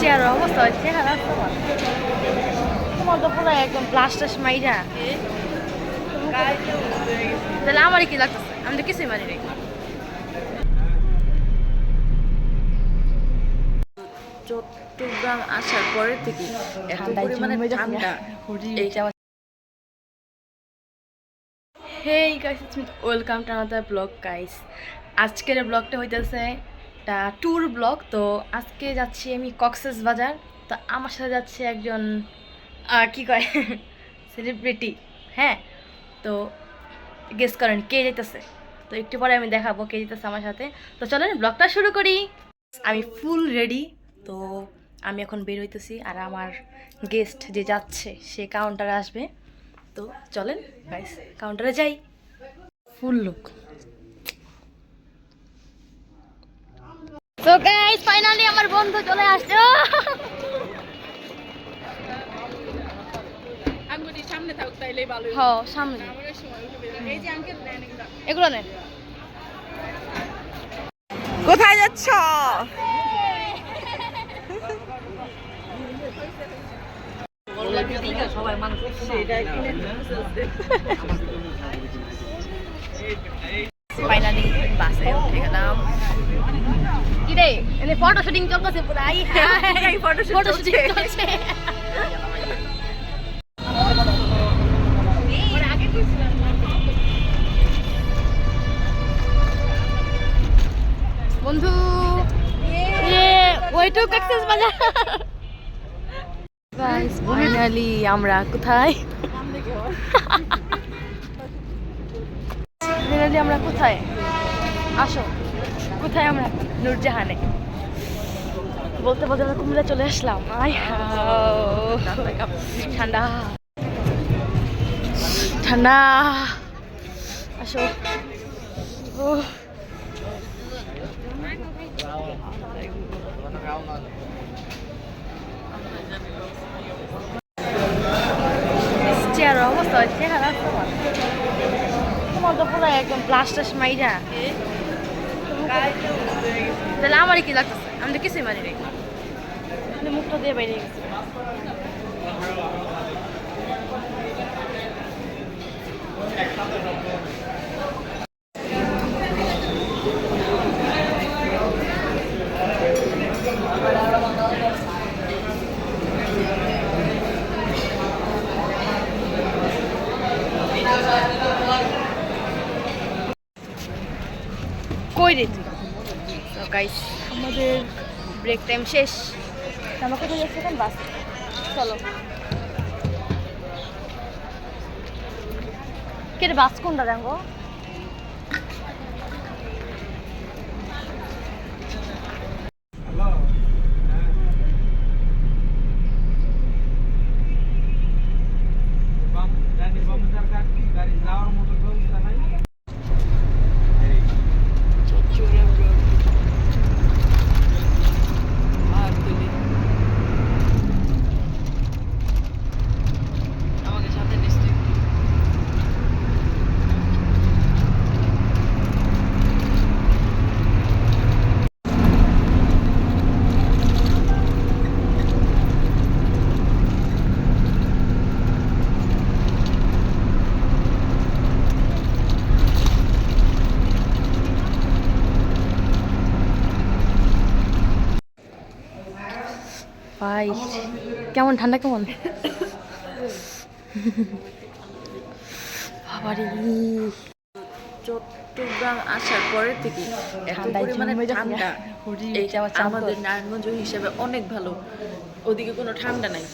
Chair অবস্থা হচ্ছে তোমার তো পুরো একদম ব্লাস্টাস মাইরা তাহলে আমারই কি লাগতেছে, আমি তো কিছুই মানি নাই। চট্টগ্রাম আসার পরের থেকে এত পরিমাণে ঠান্ডা এইটা। Hey guys, welcome to another blog guys. আজকের ব্লগটা হইতেছে একটা ট্যুর ব্লগ। তো আজকে যাচ্ছি আমি কক্সবাজার। তো আমার সাথে যাচ্ছে একজন কি কয় সেলিব্রিটি। হ্যাঁ, তো গেস করেন কে যেতেছে। তো একটু পরে আমি দেখাবো কে যেতেছে আমার সাথে। তো চলেন ব্লগটা শুরু করি। আমি ফুল রেডি। তো আমি এখন বের হইতেছি আর আমার গেস্ট যে যাচ্ছে সে কাউন্টারে আসবে। তো চলেন গাইস কাউন্টারে যাই। ফুল লুক। তো গাইস ফাইনালি আমার বন্ধু চলে আসছে। আঙ্গুটি সামনে থাক তাইলেই ভালো। হ্যাঁ সামনে। এই যে আঙ্কেল নেন এগুলো নেন। কোথায় যাচ্ছ? সবাই মানুষ ফাইনালি বাসে উঠে গেলাম। কি রে এনে ফটো শুটিং চলতেছে পুরাই। ফটো শুটিং চলছে। বন্ধু ওই টু কক্সবাজার। গাইস ফাইনালি আমরা কোথায়? ফাইনালি আমরা কোথায়? আসো কোথায় আমরা? নূরজাহানে। বলতে বলতে আমরা কুমিল্লা চলে আসলাম। ঠান্ডা ঠান্ডা। আসো। চেয়ার অবস্থা হচ্ছে তোমার তো পুরো একদম ব্লাস্টাস মাইরা তাহলে আমারই কি লাগতেছে, আমি তো কিছুই মানি নাই। মুখটা দিয়ে বাইরে গেছে। কই রে তুই? তো গাইস আমাদের ব্রেক টাইম শেষ। আমরা কোথায় যাচ্ছি এখন? বাস। চলো। কে রে বাস কোনটা দেখো? ভাই কেমন ঠান্ডা কেমন? বাবারে চট্টগ্রাম আসার পরের থেকে এত পরিমাণে ঠান্ডা এইটা আমাদের নারায়ণগঞ্জ হিসেবে অনেক ভালো। ওদিকে কোনো ঠান্ডা নাই,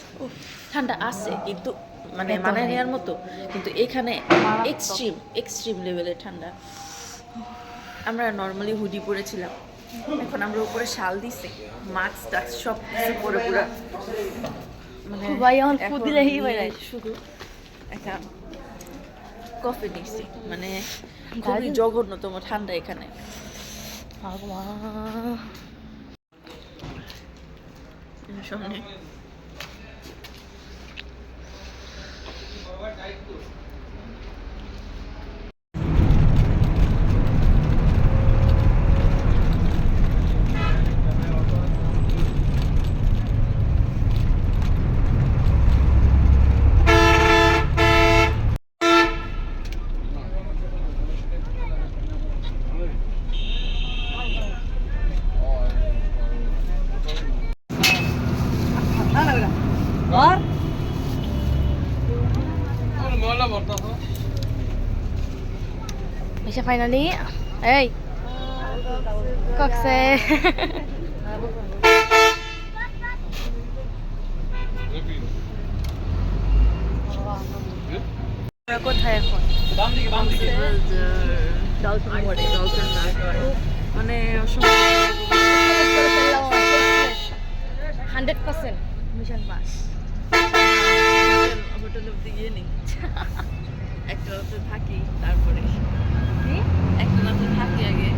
ঠান্ডা আছে কিন্তু মানে মানায় নেওয়ার মতো, কিন্তু এখানে এক্সট্রিম লেভেলের ঠান্ডা। আমরা নর্মালি হুডি পরেছিলাম, এখন আমরা উপরে শাল দিছি, মাস্ক টাস্ক সব কিছু পরে পুরো মানে ভাই এখন ফুদিলেই বাইরে শুধু একটা কফি নিচ্ছি, মানে খুবই জঘন্যতম ঠান্ডা এখানে। সামনে আইসা ফাইনালি এই কক্সে আমরা কোথায় এখন? মানে 100% মিশন পাস। হোটেল অব্দি গিয়ে নি একটা রাতে থাকি, তারপরে একটা রাতে থাকি আগে।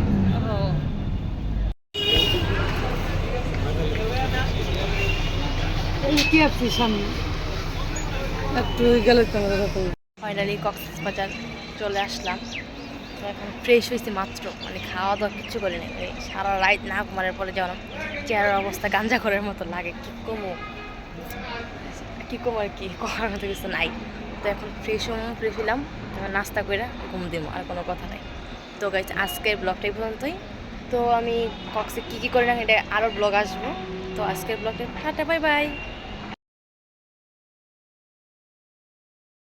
কি আপনি সামনে একটু গেলে ফাইনালি কক্সবাজার চলে আসলাম। তো এখন ফ্রেশ হয়েছি মাত্র, মানে খাওয়া দাওয়া কিচ্ছু করি নাই। এই সারা রাত না ঘুমানোর পরে যেমন চেহারার অবস্থা গাঞ্জা করার মতো লাগে, কি কমো আর কি করার মতো কিছু নাই। তো এখন ফ্রেশ হলাম, এখন নাস্তা করে ঘুম দেবো, আর কোনো কথা নাই। তো গাইজ আজকের ব্লগটা এই পর্যন্তই। তো আমি কক্সে কী কী করি না এটা আরও ব্লগ আসবো। তো আজকের ব্লগটা টাটা, বাই বাই।